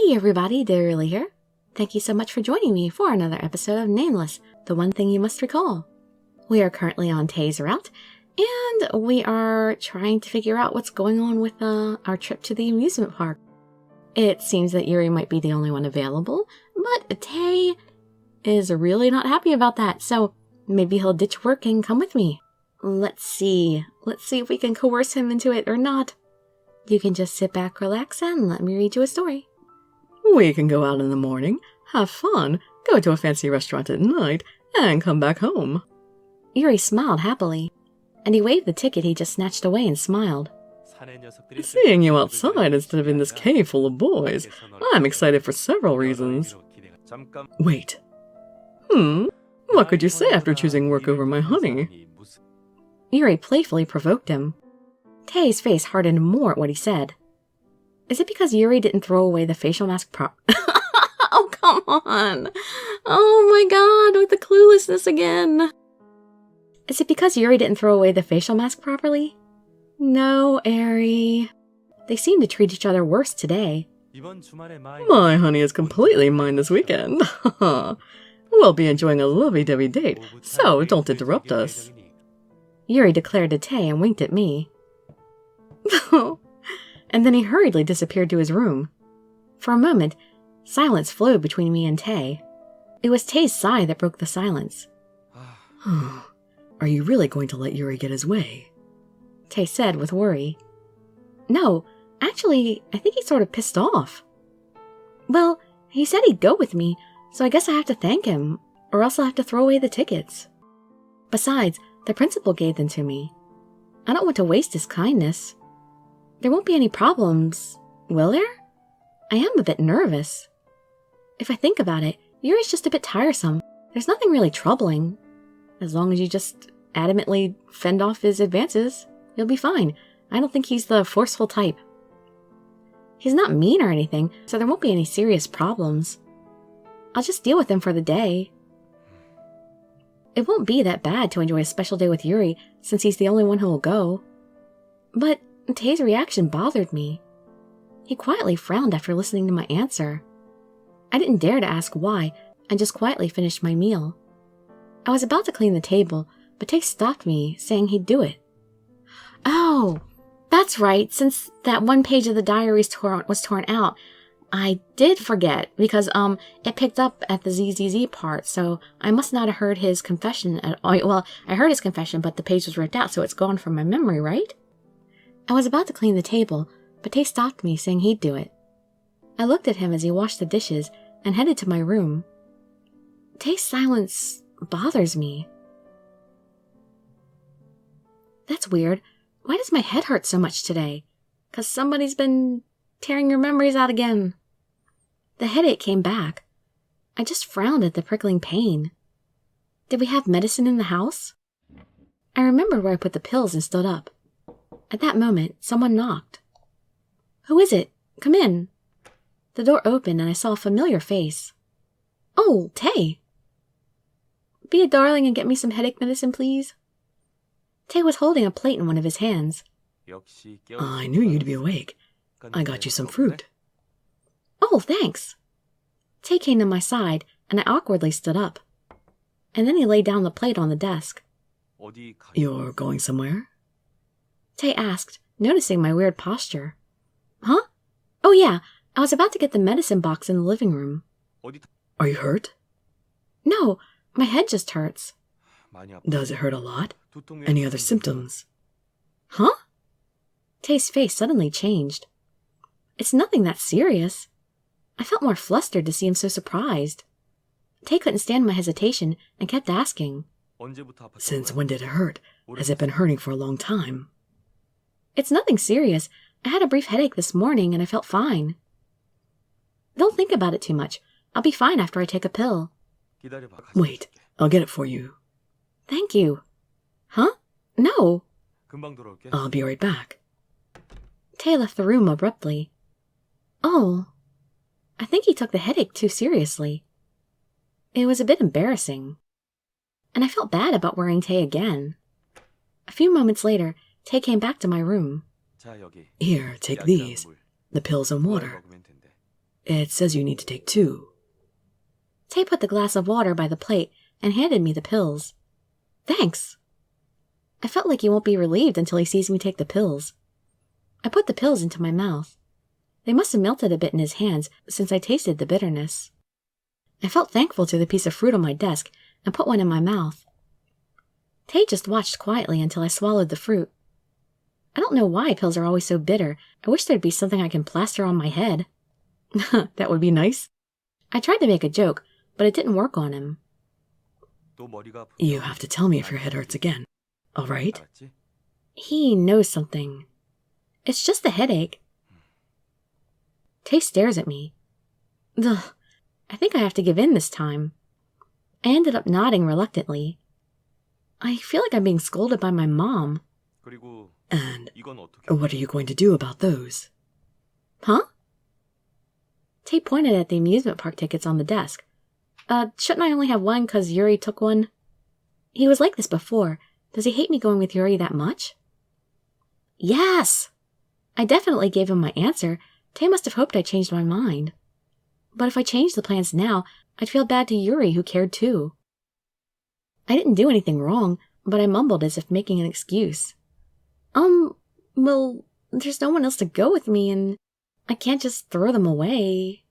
Hey everybody, Dirili here. Thank you so much for joining me for another episode of Nameless, the one thing you must recall. We are currently on Tay's route, and we are trying to figure out what's going on with our trip to the amusement park. It seems that Yuri might be the only one available, but Tay is really not happy about that, so maybe he'll ditch work and come with me. Let's see if we can coerce him into it or not. You can just sit back, relax, and let me read you a story. We can go out in the morning, have fun, go to a fancy restaurant at night, and come back home. Yuri smiled happily, and he waved the ticket he just snatched away and smiled. Seeing you outside instead of in this cave full of boys, I'm excited for several reasons. Wait. What could you say after choosing work over my honey? Yuri playfully provoked him. Tay's face hardened more at what he said. Is it because Yuri didn't throw away the facial mask Oh, come on. Oh my god, with the cluelessness again. Is it because Yuri didn't throw away the facial mask properly? No, Eri. They seem to treat each other worse today. My honey is completely mine this weekend. We'll be enjoying a lovey-dovey date, so don't interrupt us. Yuri declared to Tay and winked at me. And then he hurriedly disappeared to his room. For a moment, silence flowed between me and Tay. It was Tay's sigh that broke the silence. Are you really going to let Yuri get his way? Tay said with worry. No, actually, I think he's sort of pissed off. Well, he said he'd go with me, so I guess I have to thank him, or else I'll have to throw away the tickets. Besides, the principal gave them to me. I don't want to waste his kindness. There won't be any problems, will there? I am a bit nervous. If I think about it, Yuri's just a bit tiresome. There's nothing really troubling. As long as you just adamantly fend off his advances, you'll be fine. I don't think he's the forceful type. He's not mean or anything, so there won't be any serious problems. I'll just deal with him for the day. It won't be that bad to enjoy a special day with Yuri, since he's the only one who will go. But Tay's reaction bothered me. He quietly frowned after listening to my answer. I didn't dare to ask why, and just quietly finished my meal. I was about to clean the table, but Tay stopped me, saying he'd do it. Oh, that's right, since that one page of the diary was torn out, I did forget, because it picked up at the ZZZ part, so I must not have heard his confession at all. Well, I heard his confession, but the page was ripped out, so it's gone from my memory, right? I was about to clean the table, but Tay stopped me, saying he'd do it. I looked at him as he washed the dishes and headed to my room. Tay's silence bothers me. That's weird. Why does my head hurt so much today? 'Cause somebody's been tearing your memories out again. The headache came back. I just frowned at the prickling pain. Did we have medicine in the house? I remembered where I put the pills and stood up. At that moment, someone knocked. Who is it? Come in. The door opened and I saw a familiar face. Oh, Tay. Be a darling and get me some headache medicine, please. Tay was holding a plate in one of his hands. I knew you'd be awake. I got you some fruit. Oh, thanks. Tay came to my side and I awkwardly stood up. And then he laid down the plate on the desk. You're going somewhere? Tay asked, noticing my weird posture. Huh? Oh yeah, I was about to get the medicine box in the living room. Are you hurt? No, my head just hurts. Does it hurt a lot? Any other symptoms? Huh? Tay's face suddenly changed. It's nothing that serious. I felt more flustered to see him so surprised. Tay couldn't stand my hesitation and kept asking. Since when did it hurt? Has it been hurting for a long time? It's nothing serious. I had a brief headache this morning and I felt fine. Don't think about it too much. I'll be fine after I take a pill. Wait, I'll get it for you. Thank you. Huh? No. I'll be right back. Tay left the room abruptly. Oh, I think he took the headache too seriously. It was a bit embarrassing. And I felt bad about worrying Tay again. A few moments later, Tay came back to my room. Here, take these. The pills and water. It says you need to take 2. Tay put the glass of water by the plate and handed me the pills. Thanks. I felt like he won't be relieved until he sees me take the pills. I put the pills into my mouth. They must have melted a bit in his hands since I tasted the bitterness. I felt thankful to the piece of fruit on my desk and put one in my mouth. Tay just watched quietly until I swallowed the fruit. I don't know why pills are always so bitter. I wish there'd be something I can plaster on my head. That would be nice. I tried to make a joke, but it didn't work on him. You have to tell me if your head hurts again, all right? He knows something. It's just a headache. Tay stares at me. Ugh, I think I have to give in this time. I ended up nodding reluctantly. I feel like I'm being scolded by my mom. And what are you going to do about those? Huh? Tay pointed at the amusement park tickets on the desk. Shouldn't I only have one because Yuri took one? He was like this before. Does he hate me going with Yuri that much? Yes! I definitely gave him my answer. Tay must have hoped I changed my mind. But if I changed the plans now, I'd feel bad to Yuri, who cared too. I didn't do anything wrong, but I mumbled as if making an excuse. Well, there's no one else to go with me, and I can't just throw them away.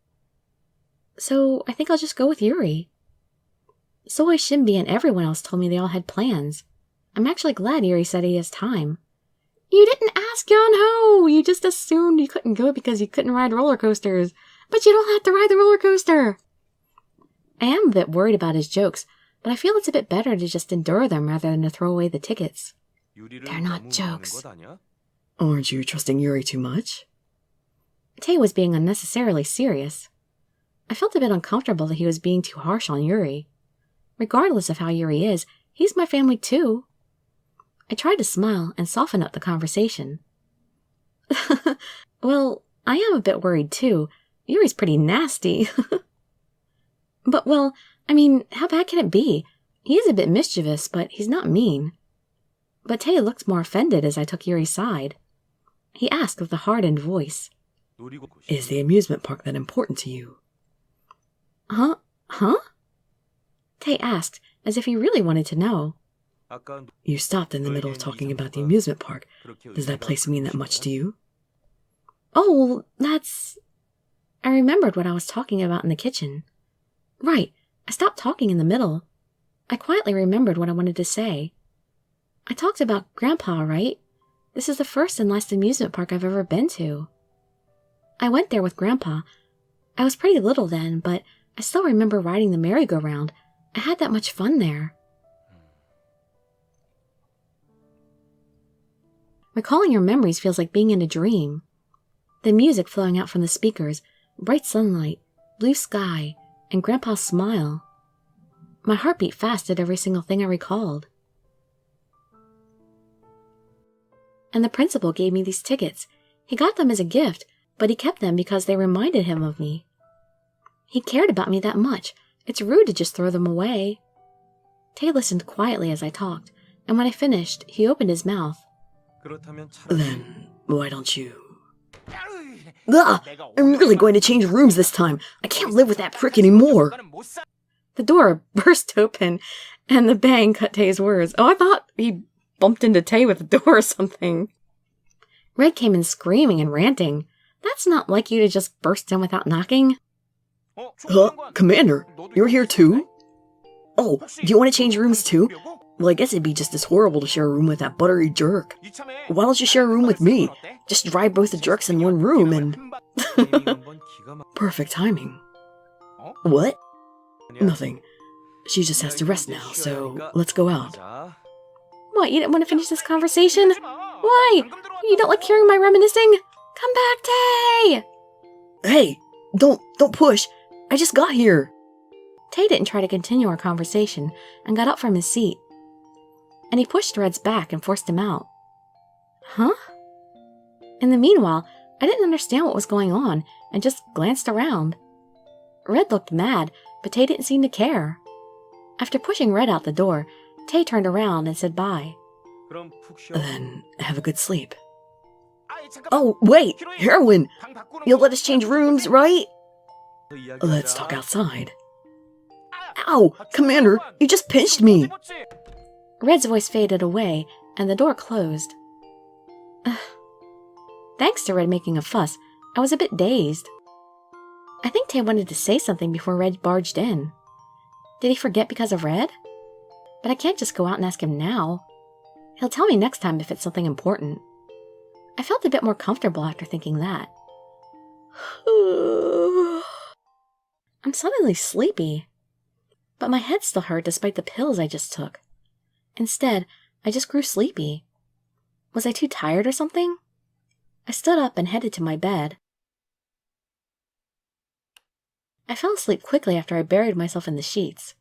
So I think I'll just go with Yuri. Soy, Shimbi, and everyone else told me they all had plans. I'm actually glad Yuri said he has time. You didn't ask, Yon-ho! You just assumed you couldn't go because you couldn't ride roller coasters. But you don't have to ride the roller coaster! I am a bit worried about his jokes, but I feel it's a bit better to just endure them rather than to throw away the tickets. They're not jokes. Aren't you trusting Yuri too much? Tay was being unnecessarily serious. I felt a bit uncomfortable that he was being too harsh on Yuri. Regardless of how Yuri is, he's my family too. I tried to smile and soften up the conversation. Well, I am a bit worried too. Yuri's pretty nasty. But, well, I mean, how bad can it be? He is a bit mischievous, but he's not mean. But Tay looked more offended as I took Yuri's side. He asked with a hardened voice. Is the amusement park that important to you? Huh? Tay asked, as if he really wanted to know. You stopped in the middle of talking about the amusement park. Does that place mean that much to you? Oh, that's... I remembered what I was talking about in the kitchen. Right, I stopped talking in the middle. I quietly remembered what I wanted to say. I talked about Grandpa, right? This is the first and last amusement park I've ever been to. I went there with Grandpa. I was pretty little then, but I still remember riding the merry-go-round. I had that much fun there. Recalling your memories feels like being in a dream. The music flowing out from the speakers, bright sunlight, blue sky, and Grandpa's smile. My heart beat fast at every single thing I recalled. And the principal gave me these tickets. He got them as a gift, but he kept them because they reminded him of me. He cared about me that much. It's rude to just throw them away. Tay listened quietly as I talked, and when I finished, he opened his mouth. Then, why don't you... Ugh! I'm really going to change rooms this time. I can't live with that prick anymore. The door burst open, and the bang cut Tay's words. Oh, I thought he bumped into Tay with the door or something. Red came in screaming and ranting. That's not like you to just burst in without knocking. Commander, you're here too? Oh, do you want to change rooms too? Well, I guess it'd be just as horrible to share a room with that buttery jerk. Why don't you share a room with me? Just drive both the jerks in one room and... Perfect timing. What? Nothing. She just has to rest now, so let's go out. What, you didn't want to finish this conversation? Why? You don't like hearing my reminiscing? Come back, Tay! Hey, don't push. I just got here. Tay didn't try to continue our conversation and got up from his seat. And he pushed Red's back and forced him out. Huh? In the meanwhile, I didn't understand what was going on and just glanced around. Red looked mad, but Tay didn't seem to care. After pushing Red out the door, Tay turned around and said bye. Then have a good sleep. Oh, wait! Heroine! You'll let us change rooms, right? Let's talk outside. Ow! Commander, you just pinched me! Red's voice faded away, and the door closed. Thanks to Red making a fuss, I was a bit dazed. I think Tay wanted to say something before Red barged in. Did he forget because of Red? But I can't just go out and ask him now. He'll tell me next time if it's something important. I felt a bit more comfortable after thinking that. I'm suddenly sleepy. But my head still hurt despite the pills I just took. Instead, I just grew sleepy. Was I too tired or something? I stood up and headed to my bed. I fell asleep quickly after I buried myself in the sheets.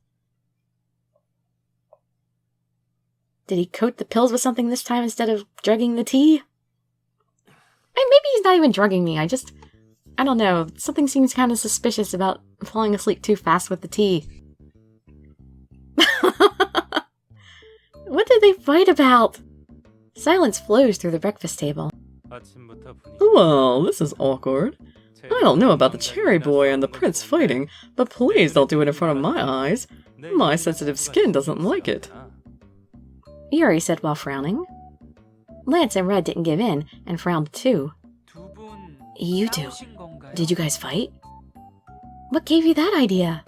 Did he coat the pills with something this time instead of drugging the tea? Maybe he's not even drugging me. I don't know. Something seems kind of suspicious about falling asleep too fast with the tea. What did they fight about? Silence flows through the breakfast table. Well, this is awkward. I don't know about the cherry boy and the prince fighting, but please don't do it in front of my eyes. My sensitive skin doesn't like it. Yuri said while frowning. Lance and Red didn't give in and frowned too. You two, did you guys fight? What gave you that idea?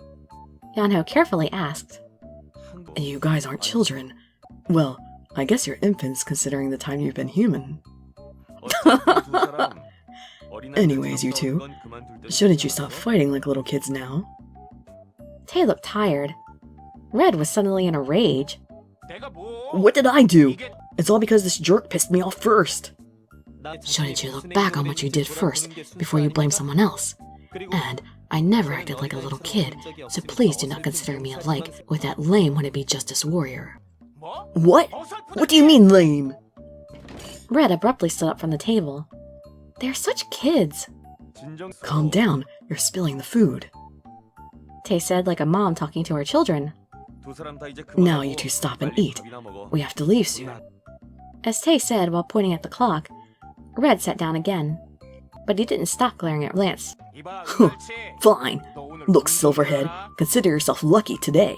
Yanho carefully asked. You guys aren't children. Well, I guess you're infants considering the time you've been human. Anyways, you two, shouldn't you stop fighting like little kids now? Tay looked tired. Red was suddenly in a rage. What did I do? It's all because this jerk pissed me off first. Shouldn't you look back on what you did first before you blame someone else? And I never acted like a little kid, so please do not consider me alike with that lame wannabe justice warrior. What? What do you mean, lame? Red abruptly stood up from the table. They're such kids. Calm down, you're spilling the food. Tay said like a mom talking to her children. Now you two stop and eat. We have to leave soon. As Tay said while pointing at the clock, Red sat down again. But he didn't stop glaring at Lance. Fine. Look, Silverhead, consider yourself lucky today.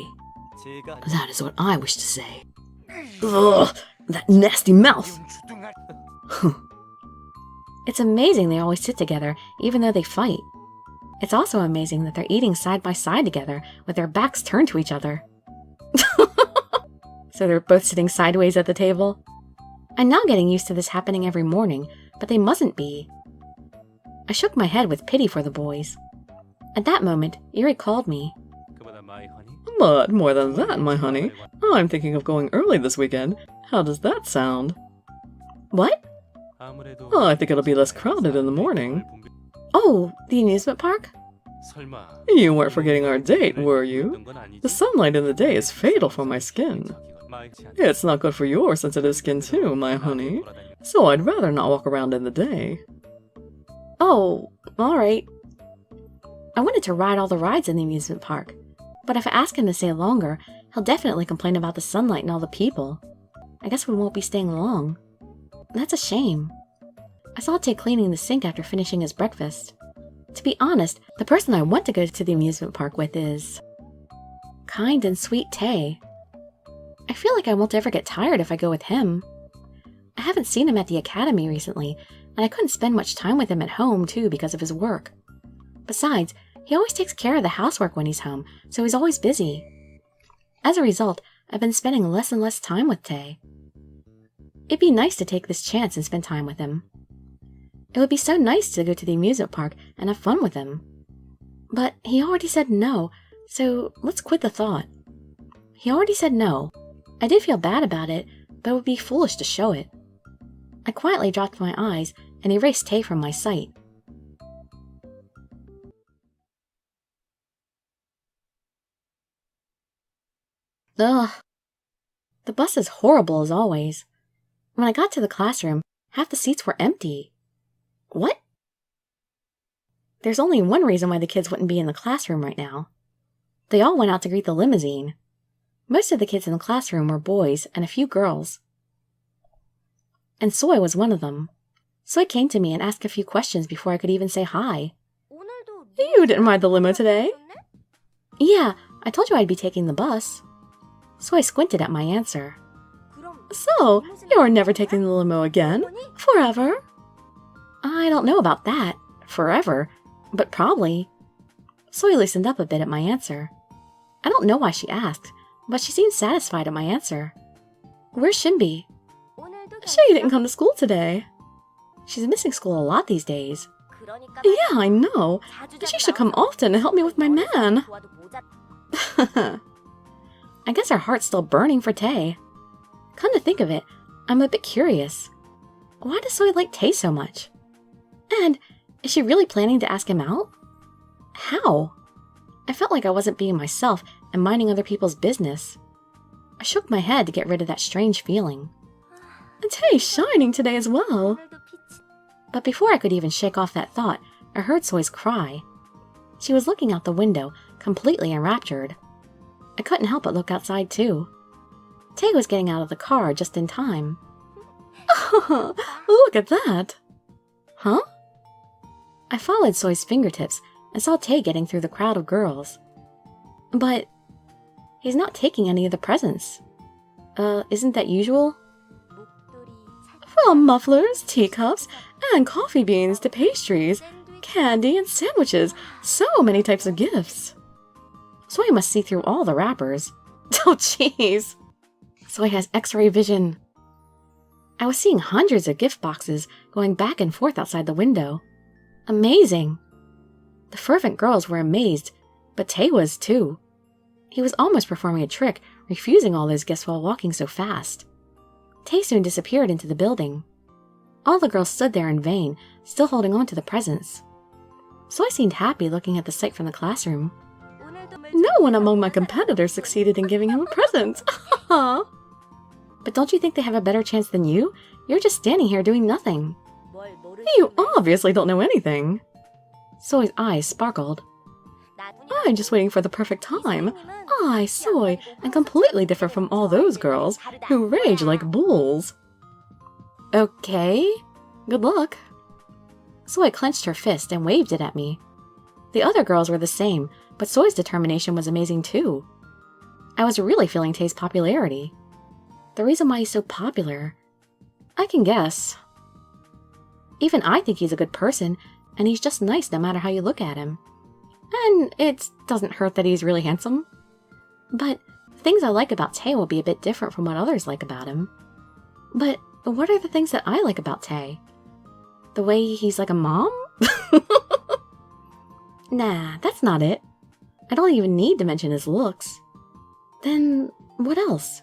That is what I wish to say. Ugh, that nasty mouth. It's amazing they always sit together, even though they fight. It's also amazing that they're eating side by side together, with their backs turned to each other. So they're both sitting sideways at the table? I'm now getting used to this happening every morning, but they mustn't be. I shook my head with pity for the boys. At that moment, Yuri called me. But more than that, my honey, I'm thinking of going early this weekend. How does that sound? What? I think it'll be less crowded in the morning. Oh, the amusement park? You weren't forgetting our date, were you? The sunlight in the day is fatal for my skin. It's not good for your sensitive skin too, my honey. So I'd rather not walk around in the day. Oh, alright. I wanted to ride all the rides in the amusement park, but if I ask him to stay longer, he'll definitely complain about the sunlight and all the people. I guess we won't be staying long. That's a shame. I saw Tay cleaning the sink after finishing his breakfast. To be honest, the person I want to go to the amusement park with is kind and sweet Tay. I feel like I won't ever get tired if I go with him. I haven't seen him at the academy recently, and I couldn't spend much time with him at home too because of his work. Besides, he always takes care of the housework when he's home, so he's always busy. As a result, I've been spending less and less time with Tay. It'd be nice to take this chance and spend time with him. It would be so nice to go to the amusement park and have fun with him. But he already said no, so let's quit the thought. He already said no. I did feel bad about it, but it would be foolish to show it. I quietly dropped my eyes and erased Tay from my sight. Ugh. The bus is horrible as always. When I got to the classroom, half the seats were empty. What? There's only one reason why the kids wouldn't be in the classroom right now. They all went out to greet the limousine. Most of the kids in the classroom were boys and a few girls. And Soy was one of them. Soy came to me and asked a few questions before I could even say hi. You didn't ride the limo today? Yeah, I told you I'd be taking the bus. So I squinted at my answer. So, you're never taking the limo again? Forever? I don't know about that. Forever. But probably. Soy loosened up a bit at my answer. I don't know why she asked, but she seemed satisfied at my answer. Where's Shinbi? She didn't come to school today. She's missing school a lot these days. Yeah, I know. She should come often and help me with my man. I guess her heart's still burning for Tay. Come to think of it, I'm a bit curious. Why does Soy like Tay so much? And is she really planning to ask him out? How? I felt like I wasn't being myself and minding other people's business. I shook my head to get rid of that strange feeling. And Tay's shining today as well. But before I could even shake off that thought, I heard Soy's cry. She was looking out the window, completely enraptured. I couldn't help but look outside too. Tay was getting out of the car just in time. Look at that! Huh? I followed Soy's fingertips and saw Tay getting through the crowd of girls. But he's not taking any of the presents. Isn't that usual? From mufflers, teacups, and coffee beans to pastries, candy and sandwiches, so many types of gifts. Soy must see through all the wrappers. Oh, jeez. Soy has X-ray vision. I was seeing hundreds of gift boxes going back and forth outside the window. Amazing! The fervent girls were amazed, but Tay was too. He was almost performing a trick, refusing all those gifts while walking so fast. Tay soon disappeared into the building. All the girls stood there in vain, still holding on to the presents. Soy seemed happy looking at the sight from the classroom. No one among my competitors succeeded in giving him a present. But don't you think they have a better chance than you? You're just standing here doing nothing. You obviously don't know anything. Soy's eyes sparkled. I'm just waiting for the perfect time. I, Soy, am completely different from all those girls who rage like bulls. Okay. Good luck. Soy clenched her fist and waved it at me. The other girls were the same, but Soy's determination was amazing too. I was really feeling Tay's popularity. The reason why he's so popular, I can guess. Even I think he's a good person, and he's just nice no matter how you look at him. And it doesn't hurt that he's really handsome. But things I like about Tay will be a bit different from what others like about him. But what are the things that I like about Tay? The way he's like a mom? Nah, that's not it. I don't even need to mention his looks. Then what else?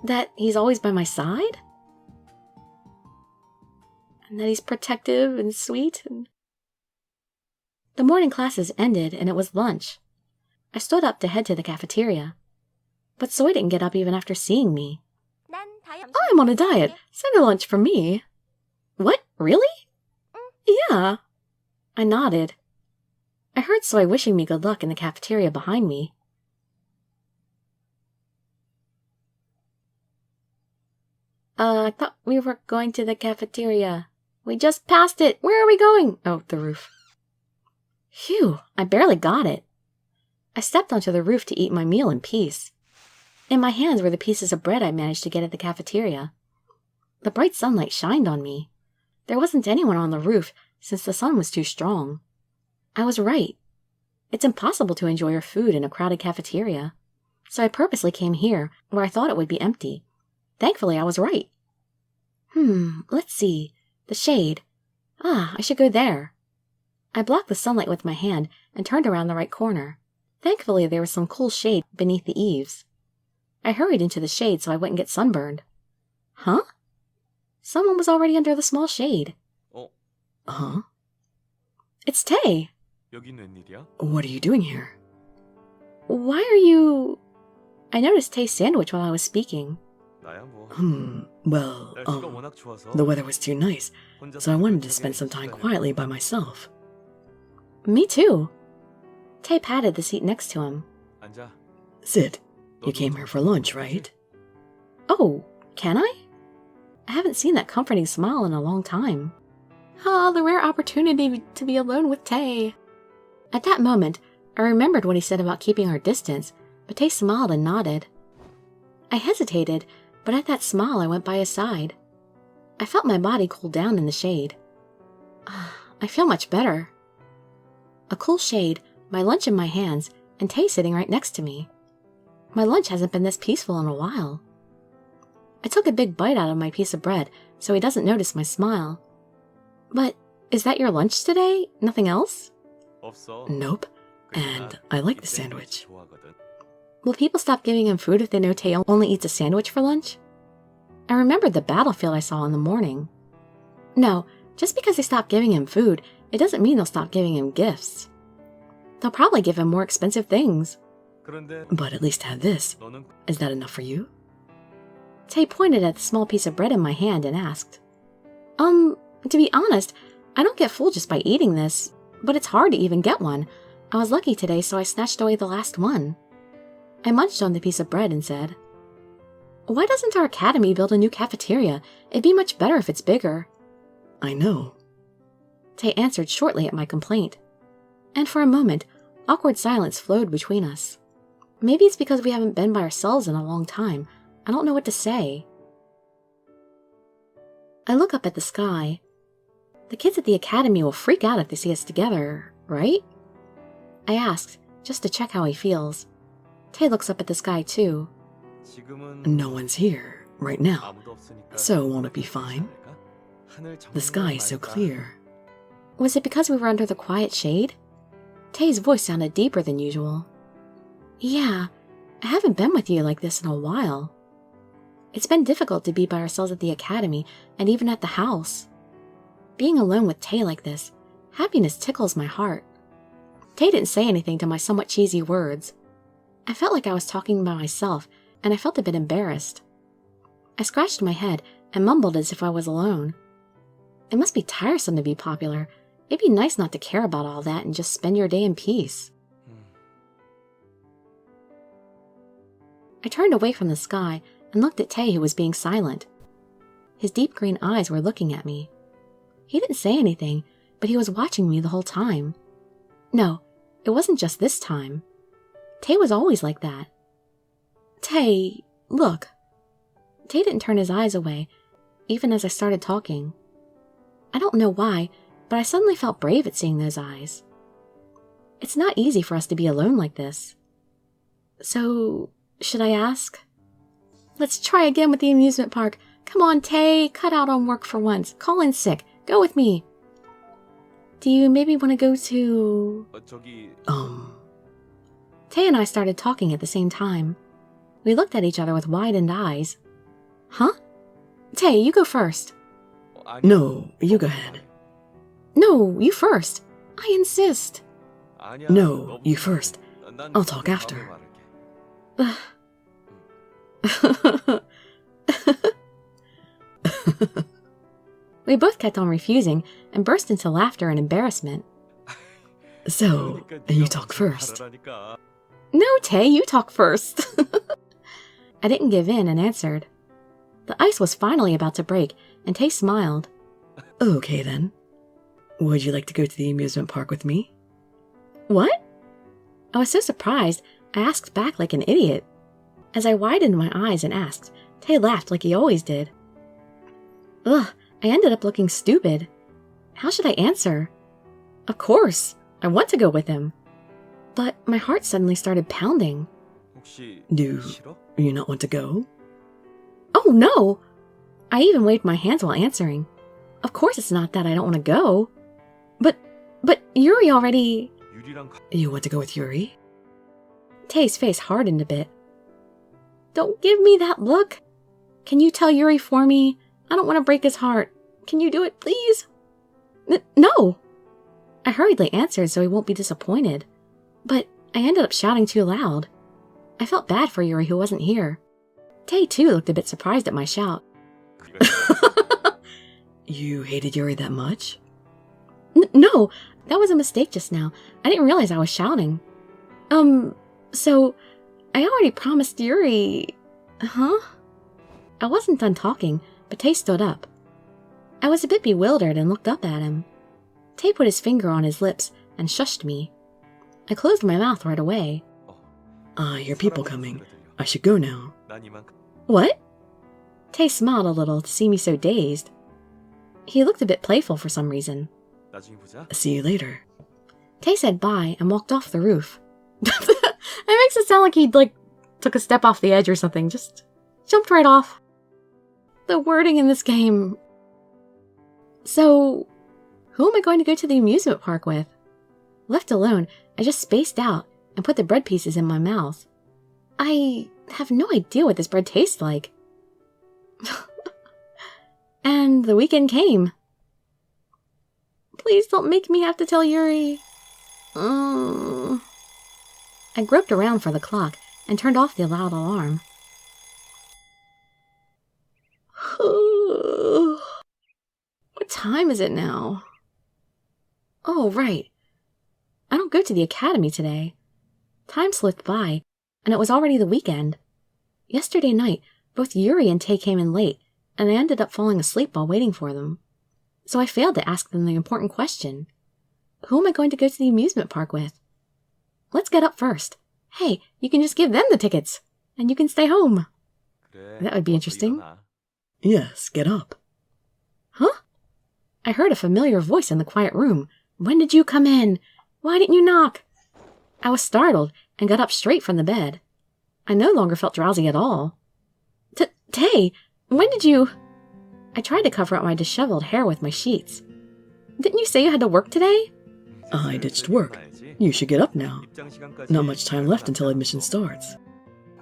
That he's always by my side? And that he's protective and sweet. The morning classes ended and it was lunch. I stood up to head to the cafeteria. But Soy didn't get up even after seeing me. I'm on a diet. Send a lunch for me. What? Really? Yeah. I nodded. I heard Soy wishing me good luck in the cafeteria behind me. I thought we were going to the cafeteria. We just passed it. Where are we going? Oh, the roof. Phew, I barely got it. I stepped onto the roof to eat my meal in peace. In my hands were the pieces of bread I managed to get at the cafeteria. The bright sunlight shined on me. There wasn't anyone on the roof since the sun was too strong. I was right. It's impossible to enjoy your food in a crowded cafeteria. So I purposely came here, where I thought it would be empty. Thankfully, I was right. Let's see. The shade. I should go there. I blocked the sunlight with my hand and turned around the right corner. Thankfully, there was some cool shade beneath the eaves. I hurried into the shade so I wouldn't get sunburned. Huh? Someone was already under the small shade. Huh? It's Tay. What are you doing here? Why are you... I noticed Tay's sandwich while I was speaking. Well, the weather was too nice, so I wanted to spend some time quietly by myself. Me too. Tay patted the seat next to him. Sit. You came here for lunch, right? Oh, can I? I haven't seen that comforting smile in a long time. The rare opportunity to be alone with Tay. At that moment, I remembered what he said about keeping our distance, but Tay smiled and nodded. I hesitated, but at that smile I went by his side. I felt my body cool down in the shade. I feel much better. A cool shade, my lunch in my hands, and Tay sitting right next to me. My lunch hasn't been this peaceful in a while. I took a big bite out of my piece of bread, so he doesn't notice my smile. But is that your lunch today? Nothing else? Nope. And I like the sandwich. Will people stop giving him food if they know Tay only eats a sandwich for lunch? I remembered the battlefield I saw in the morning. No, just because they stop giving him food, it doesn't mean they'll stop giving him gifts. They'll probably give him more expensive things. But at least have this. Is that enough for you? Tay pointed at the small piece of bread in my hand and asked, to be honest, I don't get full just by eating this, but it's hard to even get one. I was lucky today, so I snatched away the last one. I munched on the piece of bread and said, "Why doesn't our academy build a new cafeteria? It'd be much better if it's bigger." I know. Tay answered shortly at my complaint. And for a moment, awkward silence flowed between us. Maybe it's because we haven't been by ourselves in a long time. I don't know what to say. I look up at the sky. The kids at the academy will freak out if they see us together, right? I asked, just to check how he feels. Tay looks up at the sky too. No one's here, right now. So won't it be fine? The sky is so clear. Was it because we were under the quiet shade? Tay's voice sounded deeper than usual. Yeah, I haven't been with you like this in a while. It's been difficult to be by ourselves at the academy and even at the house. Being alone with Tay like this, happiness tickles my heart. Tay didn't say anything to my somewhat cheesy words. I felt like I was talking by myself, and I felt a bit embarrassed. I scratched my head and mumbled as if I was alone. It must be tiresome to be popular. It'd be nice not to care about all that and just spend your day in peace. I turned away from the sky and looked at Tay, who was being silent. His deep green eyes were looking at me. He didn't say anything, but he was watching me the whole time. No, it wasn't just this time. Tay was always like that. Tay, look. Tay didn't turn his eyes away, even as I started talking. I don't know why, but I suddenly felt brave at seeing those eyes. It's not easy for us to be alone like this. So, should I ask? Let's try again with the amusement park. Come on, Tay, cut out on work for once. Call in sick. Go with me. Do you maybe want to go to... Tay and I started talking at the same time. We looked at each other with widened eyes. Huh? Tay, you go first. No, you go ahead. No, you first. I insist. No, you first. I'll talk after. We both kept on refusing and burst into laughter and embarrassment. So, you talk first. No, Tay, you talk first. I didn't give in and answered. The ice was finally about to break, and Tay smiled. Okay then. Would you like to go to the amusement park with me? What? I was so surprised, I asked back like an idiot. As I widened my eyes and asked, Tay laughed like he always did. Ugh, I ended up looking stupid. How should I answer? Of course, I want to go with him. But my heart suddenly started pounding. Do you not want to go? Oh, no! I even waved my hands while answering. Of course it's not that I don't want to go. But Yuri already... You want to go with Yuri? Tay's face hardened a bit. Don't give me that look. Can you tell Yuri for me? I don't want to break his heart. Can you do it, please? No! I hurriedly answered so he won't be disappointed. But I ended up shouting too loud. I felt bad for Yuri who wasn't here. Tay too looked a bit surprised at my shout. You hated Yuri that much? No, that was a mistake just now. I didn't realize I was shouting. So, I already promised Yuri... Huh? I wasn't done talking, but Tay stood up. I was a bit bewildered and looked up at him. Tay put his finger on his lips and shushed me. I closed my mouth right away. I hear people coming. I should go now. What? Tae smiled a little to see me so dazed. He looked a bit playful for some reason. See you later. Tae said bye and walked off the roof. It makes it sound like he, took a step off the edge or something. Just jumped right off. The wording in this game. So, who am I going to go to the amusement park with? Left alone, I just spaced out and put the bread pieces in my mouth. I have no idea what this bread tastes like. And the weekend came. Please don't make me have to tell Yuri. I groped around for the clock and turned off the loud alarm. What time is it now? Oh, right. I don't go to the academy today. Time slipped by, and it was already the weekend. Yesterday night, both Yuri and Tae came in late, and I ended up falling asleep while waiting for them. So I failed to ask them the important question. Who am I going to go to the amusement park with? Let's get up first. Hey, you can just give them the tickets, and you can stay home. That would be interesting. Yes, get up. Huh? I heard a familiar voice in the quiet room. When did you come in? Why didn't you knock? I was startled and got up straight from the bed. I no longer felt drowsy at all. Tae, when did you... I tried to cover up my disheveled hair with my sheets. Didn't you say you had to work today? I ditched work. You should get up now. Not much time left until admission starts.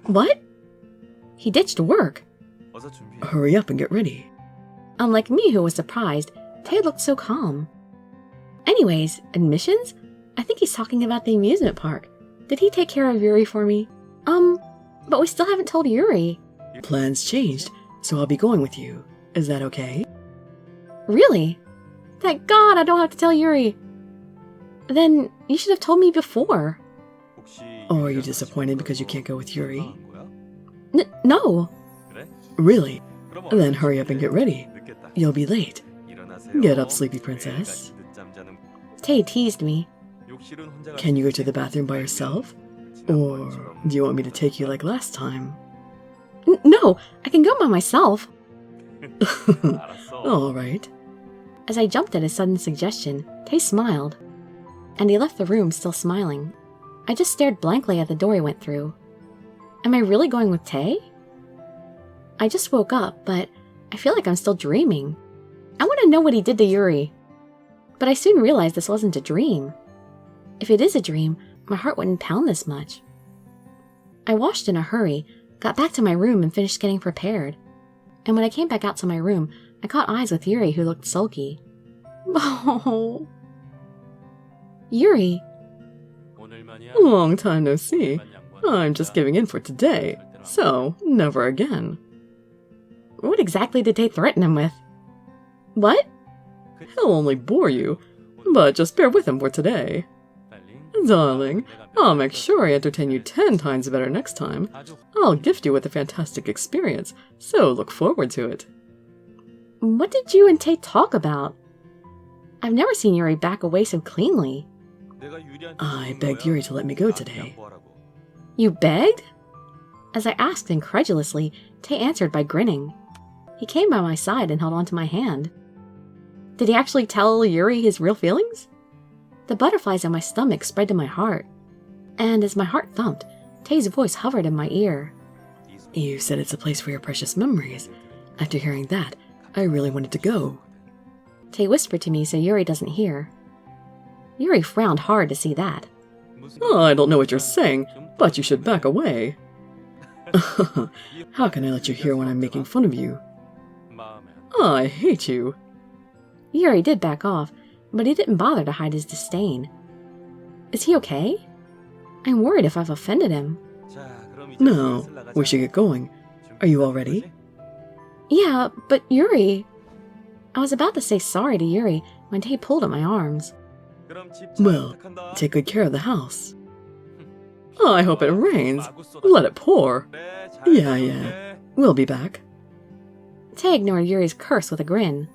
What? He ditched work. Hurry up and get ready. Unlike me, who was surprised, Tae looked so calm. Anyways, admissions? I think he's talking about the amusement park. Did he take care of Yuri for me? But we still haven't told Yuri. Plans changed, so I'll be going with you. Is that okay? Really? Thank God I don't have to tell Yuri. Then you should have told me before. Or are you disappointed because you can't go with Yuri? No. Really? Then hurry up and get ready. You'll be late. Get up, sleepy princess. Tae teased me. Can you go to the bathroom by yourself? Or do you want me to take you like last time? No, I can go by myself. All right. As I jumped at his sudden suggestion, Tae smiled. And he left the room still smiling. I just stared blankly at the door he went through. Am I really going with Tae? I just woke up, but I feel like I'm still dreaming. I want to know what he did to Yuri. But I soon realized this wasn't a dream. If it is a dream, my heart wouldn't pound this much. I washed in a hurry, got back to my room and finished getting prepared. And when I came back out to my room, I caught eyes with Yuri, who looked sulky. Oh. Yuri. Long time no see. I'm just giving in for today, so never again. What exactly did Tae threaten him with? What? He'll only bore you, but just bear with him for today. Darling, I'll make sure I entertain you 10 times better next time. I'll gift you with a fantastic experience, so look forward to it. What did you and Tae talk about? I've never seen Yuri back away so cleanly. I begged Yuri to let me go today. You begged? As I asked incredulously, Tae answered by grinning. He came by my side and held onto my hand. Did he actually tell Yuri his real feelings? The butterflies in my stomach spread to my heart. And as my heart thumped, Tae's voice hovered in my ear. You said it's a place for your precious memories. After hearing that, I really wanted to go. Tae whispered to me so Yuri doesn't hear. Yuri frowned hard to see that. Oh, I don't know what you're saying, but you should back away. How can I let you hear when I'm making fun of you? I hate you. Yuri did back off, but he didn't bother to hide his disdain. Is he okay? I'm worried if I've offended him. No, we should get going. Are you all ready? Yeah, but Yuri... I was about to say sorry to Yuri when Tae pulled at my arms. Well, take good care of the house. I hope it rains. Let it pour. Yeah. We'll be back. Tae ignored Yuri's curse with a grin.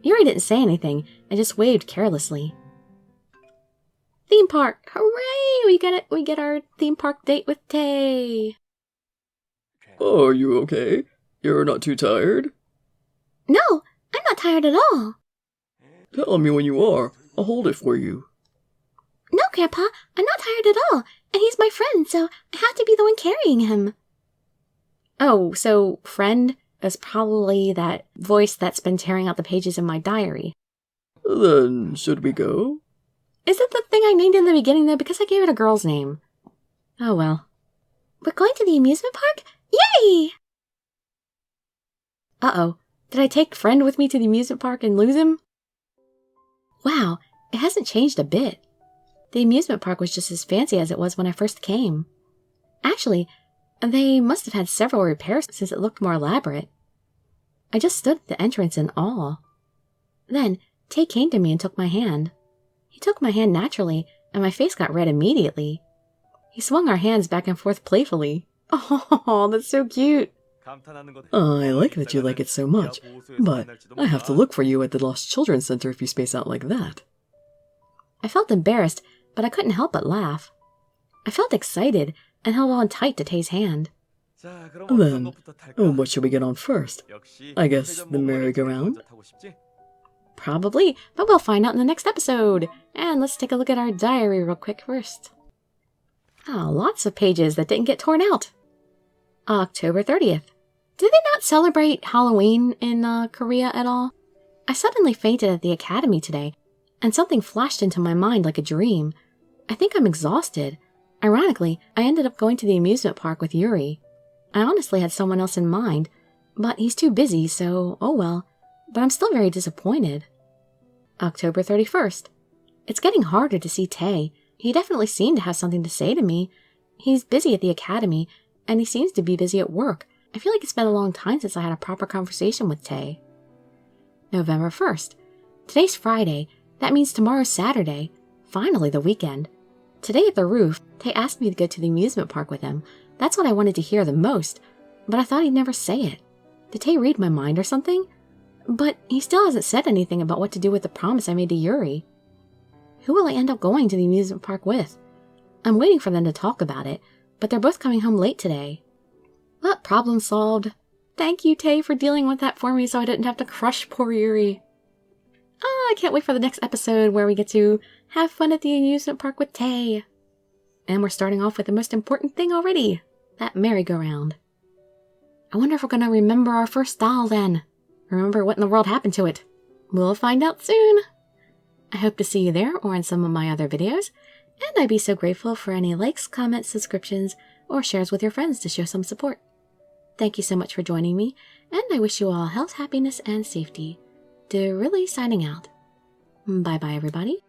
Yuri didn't say anything and just waved carelessly. Theme park! Hooray! We get it! We get our theme park date with Tay! Are you okay? You're not too tired? No, I'm not tired at all. Tell me when you are. I'll hold it for you. No, Grandpa, I'm not tired at all, and he's my friend, so I have to be the one carrying him. Oh, so friend is probably that voice that's been tearing out the pages in my diary. Then, should we go? Is it the thing I named in the beginning, though? Because I gave it a girl's name. Oh, well. We're going to the amusement park? Yay! Uh-oh. Did I take friend with me to the amusement park and lose him? Wow, it hasn't changed a bit. The amusement park was just as fancy as it was when I first came. Actually, they must have had several repairs since it looked more elaborate. I just stood at the entrance in awe. Then, Tay came to me and took my hand. He took my hand naturally, and my face got red immediately. He swung our hands back and forth playfully. Oh, that's so cute. I like that you like it so much, but I have to look for you at the Lost Children's Center if you space out like that. I felt embarrassed, but I couldn't help but laugh. I felt excited and held on tight to Tay's hand. Then, what should we get on first? I guess the merry-go-round? Probably, but we'll find out in the next episode. And let's take a look at our diary real quick first. Oh, lots of pages that didn't get torn out. October 30th. Did they not celebrate Halloween in Korea at all? I suddenly fainted at the academy today, and something flashed into my mind like a dream. I think I'm exhausted. Ironically, I ended up going to the amusement park with Yuri. I honestly had someone else in mind, but he's too busy, so oh well. But I'm still very disappointed. October 31st. It's getting harder to see Tay. He definitely seemed to have something to say to me. He's busy at the academy, and he seems to be busy at work. I feel like it's been a long time since I had a proper conversation with Tay. November 1st. Today's Friday. That means tomorrow's Saturday. Finally, the weekend. Today at the roof, Tay asked me to go to the amusement park with him. That's what I wanted to hear the most, but I thought he'd never say it. Did Tay read my mind or something? But he still hasn't said anything about what to do with the promise I made to Yuri. Who will I end up going to the amusement park with? I'm waiting for them to talk about it, but they're both coming home late today. But problem solved. Thank you, Tay, for dealing with that for me so I didn't have to crush poor Yuri. I can't wait for the next episode where we get to have fun at the amusement park with Tay. And we're starting off with the most important thing already, that merry-go-round. I wonder if we're going to remember our first doll then. Remember what in the world happened to it. We'll find out soon. I hope to see you there or in some of my other videos, and I'd be so grateful for any likes, comments, subscriptions, or shares with your friends to show some support. Thank you so much for joining me, and I wish you all health, happiness, and safety. Dirili signing out. Bye-bye, everybody.